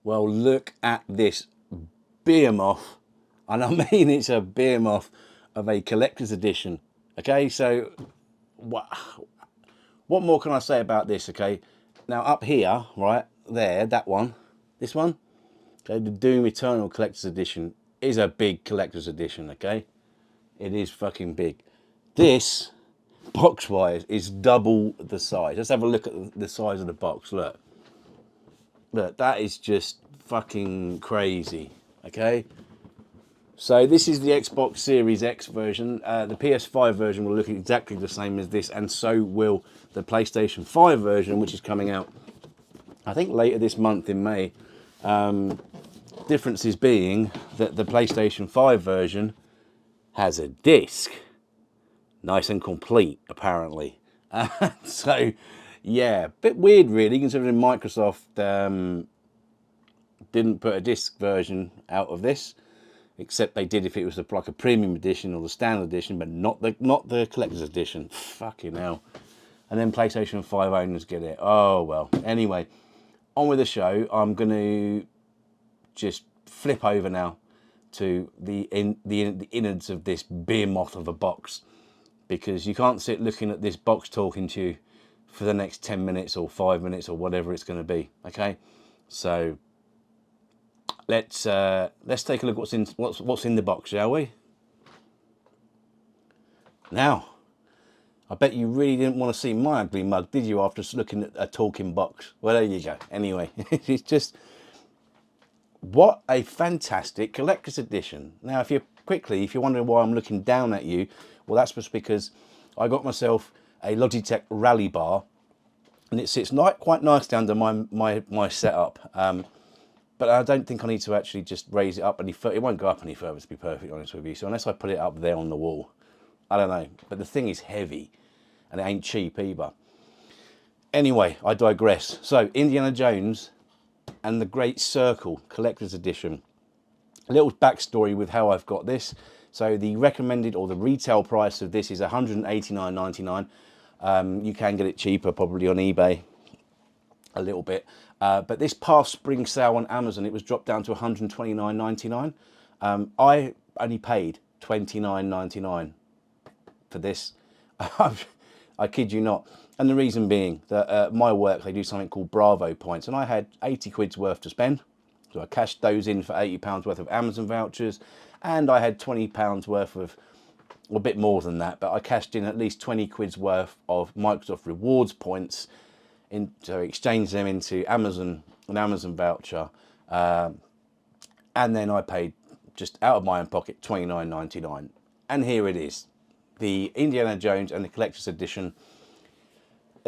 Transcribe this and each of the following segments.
Well, look at this Behemoth, and I mean it's a Behemoth of a collector's edition. Okay, so what more can I say about this? Okay, now up here, right there, that one, this one, okay, the Doom Eternal collector's edition is a big collector's edition. Okay, it is fucking big. This, box wise, is double the size. Let's have a look at the size of the box. Look, that is just fucking crazy. Okay, so this is the Xbox Series X version. The PS5 version will look exactly the same as this, and so will the PlayStation 5 version, which is coming out, I think, later this month in May. Differences being that the PlayStation 5 version has a disc, nice and complete, apparently. So, yeah, bit weird, really, considering Microsoft didn't put a disc version out of this. Except they did if it was like a premium edition or the standard edition, but not the collector's edition. Fucking hell. And then PlayStation 5 owners get it. Oh, well. Anyway, on with the show. I'm going to just flip over now to the innards of this behemoth of a box. Because you can't sit looking at this box talking to you for the next 10 minutes or 5 minutes or whatever it's going to be. Okay? So let's take a look what's in the box, shall we? Now, I bet you really didn't want to see my ugly mug, did you, after looking at a talking box? Well, there you go. Anyway, it's just, what a fantastic collector's edition. Now, if you're wondering why I'm looking down at you, well, that's just because I got myself a Logitech Rally Bar, and it sits quite nicely under my setup. But I don't think I need to actually just raise it up any further. It won't go up any further, to be perfectly honest with you. So unless I put it up there on the wall, I don't know. But the thing is heavy, and it ain't cheap either. Anyway, I digress. So Indiana Jones and the Great Circle Collector's Edition. A little backstory with how I've got this. So the recommended or the retail price of this is $189.99. You can get it cheaper, probably on eBay, a little bit. But this past spring sale on Amazon, it was dropped down to $129.99. I only paid $29.99 for this. I kid you not. And the reason being that at my work, they do something called Bravo points. And I had 80 quid's worth to spend. So I cashed those in for £80 worth of Amazon vouchers. And I had £20 worth of, or a bit more than that, but I cashed in at least 20 quid's worth of Microsoft rewards points, to exchange them into an Amazon voucher, and then I paid, just out of my own pocket, $29.99. And here it is, the Indiana Jones and the Collector's Edition.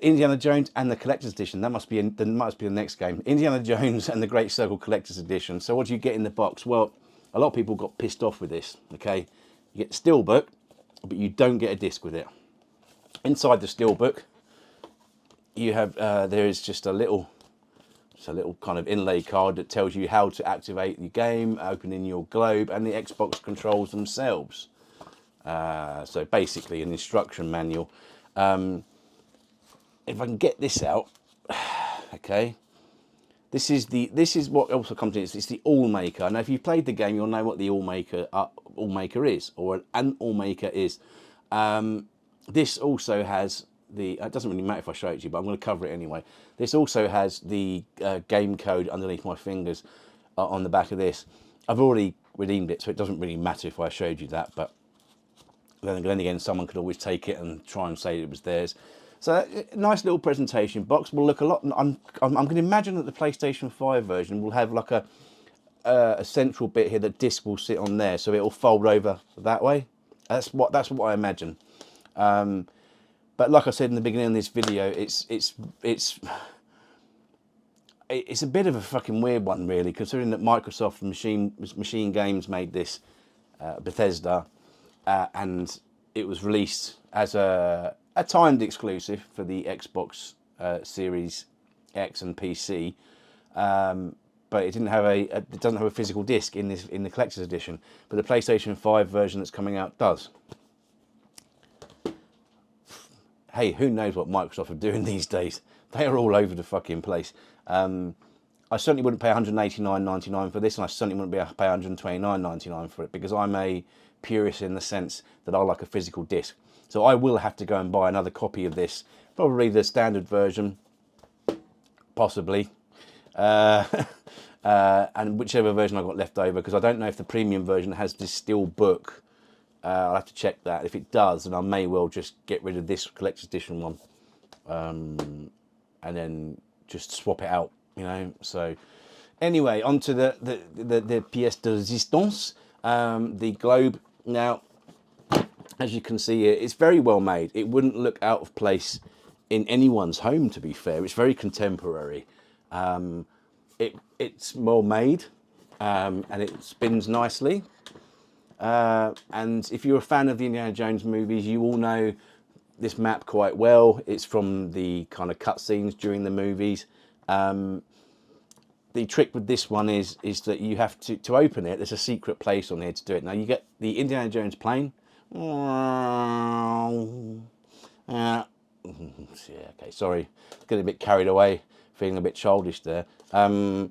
Indiana Jones and the Collector's Edition. That must be the next game. Indiana Jones and the Great Circle Collector's Edition. So what do you get in the box? Well, a lot of people got pissed off with this. Okay, you get the steelbook, but you don't get a disc with it. Inside the steelbook, you have there is just a little kind of inlay card that tells you how to activate the game, opening your globe, and the Xbox controls themselves. So basically an instruction manual. If I can get this out, okay. This is what also comes in. It's the All Maker. Now, if you've played the game, you'll know what the All Maker is, or an All Maker is. This also has it doesn't really matter if I show it to you, but I'm going to cover it anyway. This also has the game code underneath my fingers on the back of this. I've already redeemed it, so it doesn't really matter if I showed you that, but then again, someone could always take it and try and say it was theirs. So nice little presentation box. Will look a lot. I'm going to imagine that the PlayStation 5 version will have like a central bit here that disc will sit on there, so it will fold over that way. That's what I imagine. But like I said in the beginning of this video, it's a bit of a fucking weird one, really, considering that Microsoft Machine Games made this, Bethesda, and it was released as a timed exclusive for the Xbox Series X and PC, but it doesn't have a physical disc in the collector's edition. But the PlayStation 5 version that's coming out does. Hey, who knows what Microsoft are doing these days? They are all over the fucking place. I I certainly wouldn't pay 189.99 for this, and I certainly wouldn't be pay 129.99 for it, because I'm a purist in the sense that I like a physical disc. So I will have to go and buy another copy of this, probably the standard version, possibly, and whichever version I got left over, because I don't know if the premium version has this steel book. I'll have to check that. If it does, then I may well just get rid of this collector's edition one, and then just swap it out, you know. So anyway, onto the pièce de résistance, the globe. Now, as you can see here, it's very well made. It wouldn't look out of place in anyone's home, to be fair. It's very contemporary. It's well made, and it spins nicely. And if you're a fan of the Indiana Jones movies, you all know this map quite well. It's from the kind of cutscenes during the movies. The trick with this one is that you have to open it. There's a secret place on here to do it. Now you get the Indiana Jones plane. Yeah, okay, sorry, getting a bit carried away, feeling a bit childish there. Oh,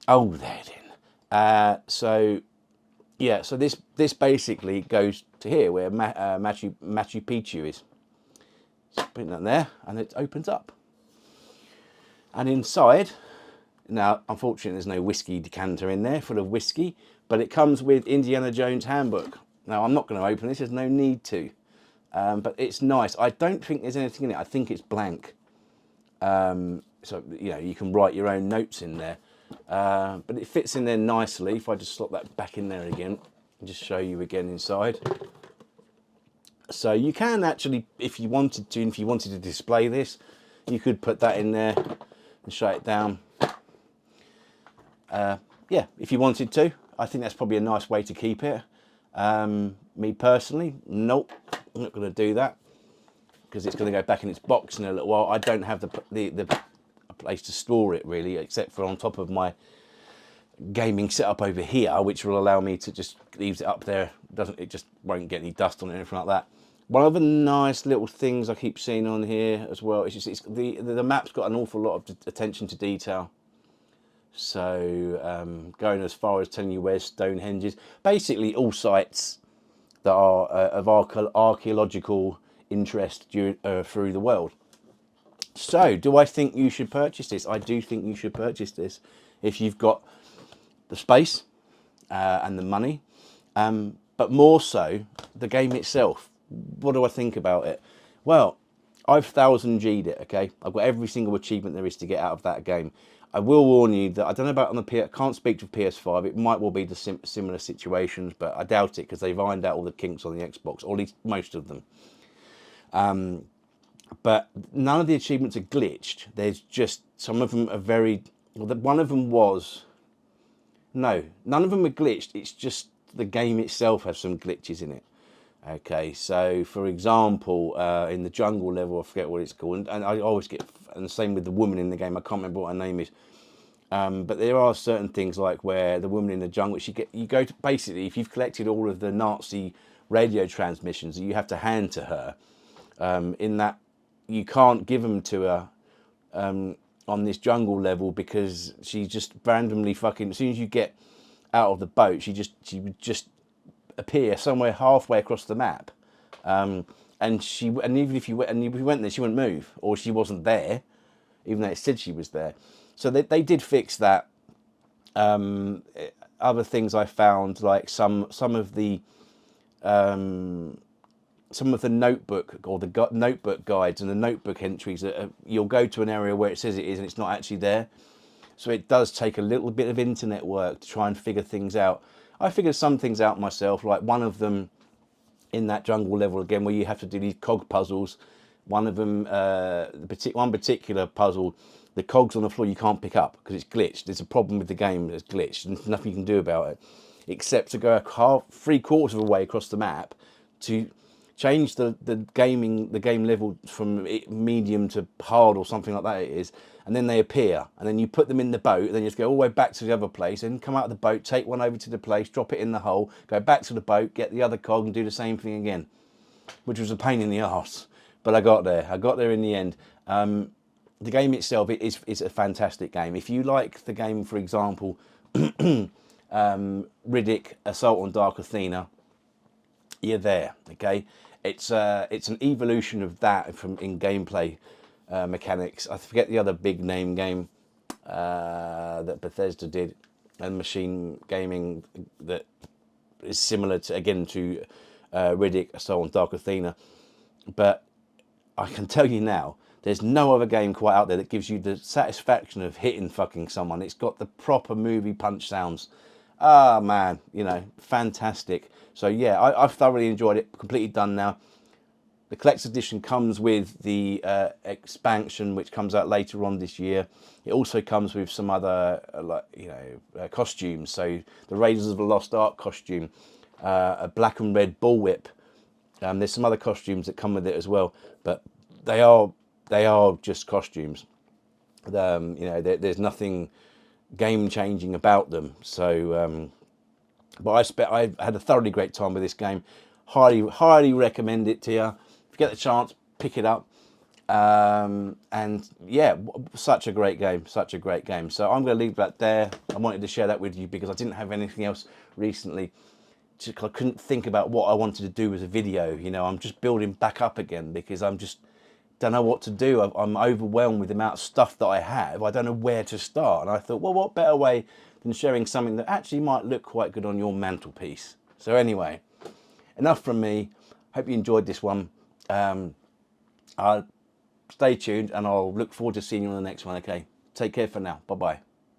there it is. So yeah, so this basically goes to here where Machu Picchu is. Just put that there, and it opens up. And inside, now unfortunately there's no whiskey decanter in there full of whiskey, but it comes with Indiana Jones handbook. Now I'm not going to open this, there's no need to, but it's nice. I don't think there's anything in it. I think it's blank. So you know, you can write your own notes in there, but it fits in there nicely. If I just slot that back in there again and just show you again inside. So you can actually, if you wanted to display this, you could put that in there and shut it down. Yeah, if you wanted to. I think that's probably a nice way to keep it. Me personally, nope, I'm not going to do that, because it's going to go back in its box in a little while. I don't have the place to store it really, except for on top of my gaming setup over here, which will allow me to just leave it up there. It just won't get any dust on it or anything like that. One of the nice little things I keep seeing on here as well is just the map's got an awful lot of attention to detail. So going as far as telling you where Stonehenge is, basically all sites that are of archaeological interest through the world. So do I think you should purchase this? I do think you should purchase this if you've got the space and the money, but more so the game itself. What do I think about it? Well, I've 1000G'd it, okay? I've got every single achievement there is to get out of that game. I will warn you that I don't know about on the PS, I can't speak to PS5. It might well be the similar situations, but I doubt it, because they've ironed out all the kinks on the Xbox, or at least most of them. But none of the achievements are glitched. There's just, some of them are very, well, one of them was, no, none of them are glitched. It's just the game itself has some glitches in it. Okay, so for example, in the jungle level, I forget what it's called, and I always get, and the same with the woman in the game, I can't remember what her name is. But there are certain things like where the woman in the jungle, you go to, basically, if you've collected all of the Nazi radio transmissions, you have to hand to her, in that you can't give them to her on this jungle level, because she just randomly fucking, as soon as you get out of the boat, she would just appear somewhere halfway across the map, and even if you went there, she wouldn't move, or she wasn't there, even though it said she was there. So they did fix that. Other things I found, like some of the notebook, or the notebook guides and the notebook entries, that you'll go to an area where it says it is and it's not actually there. So it does take a little bit of internet work to try and figure things out. I figured some things out myself, like one of them in that jungle level again, where you have to do these cog puzzles. One of them, one particular puzzle, the cogs on the floor you can't pick up because it's glitched. There's a problem with the game that's glitched, and there's nothing you can do about it, except to go three-quarters of a way across the map to change the game level from medium to hard or something like that it is, and then they appear, and then you put them in the boat, and then you just go all the way back to the other place, and come out of the boat, take one over to the place, drop it in the hole, go back to the boat, get the other cog, and do the same thing again, which was a pain in the arse. But I got there in the end. the game itself is a fantastic game. If you like the game, for example, Riddick Assault on Dark Athena, you're there. Okay, it's an evolution of that from in gameplay mechanics. I forget the other big name game that Bethesda did, and machine gaming that is similar to Riddick Assault on Dark Athena, but I can tell you now, there's no other game quite out there that gives you the satisfaction of hitting fucking someone. It's got the proper movie punch sounds. Ah, man, you know, fantastic. So yeah, I've thoroughly enjoyed it. Completely done now. The collector's edition comes with the expansion, which comes out later on this year. It also comes with some other, costumes. So the Raiders of the Lost Ark costume, a black and red bullwhip. There's some other costumes that come with it as well, but they are just costumes. There's nothing game changing about them. So, but I had a thoroughly great time with this game. Highly recommend it to you. If you get the chance, pick it up. And yeah, such a great game, such a great game. So I'm going to leave that there. I wanted to share that with you because I didn't have anything else recently. I couldn't think about what I wanted to do as a video. You know, I'm just building back up again because I'm just don't know what to do. I'm overwhelmed with the amount of stuff that I have. I don't know where to start. And I thought, well, what better way than sharing something that actually might look quite good on your mantelpiece. So anyway, enough from me. Hope you enjoyed this one. Stay tuned and I'll look forward to seeing you on the next one. Okay, take care for now. Bye-bye.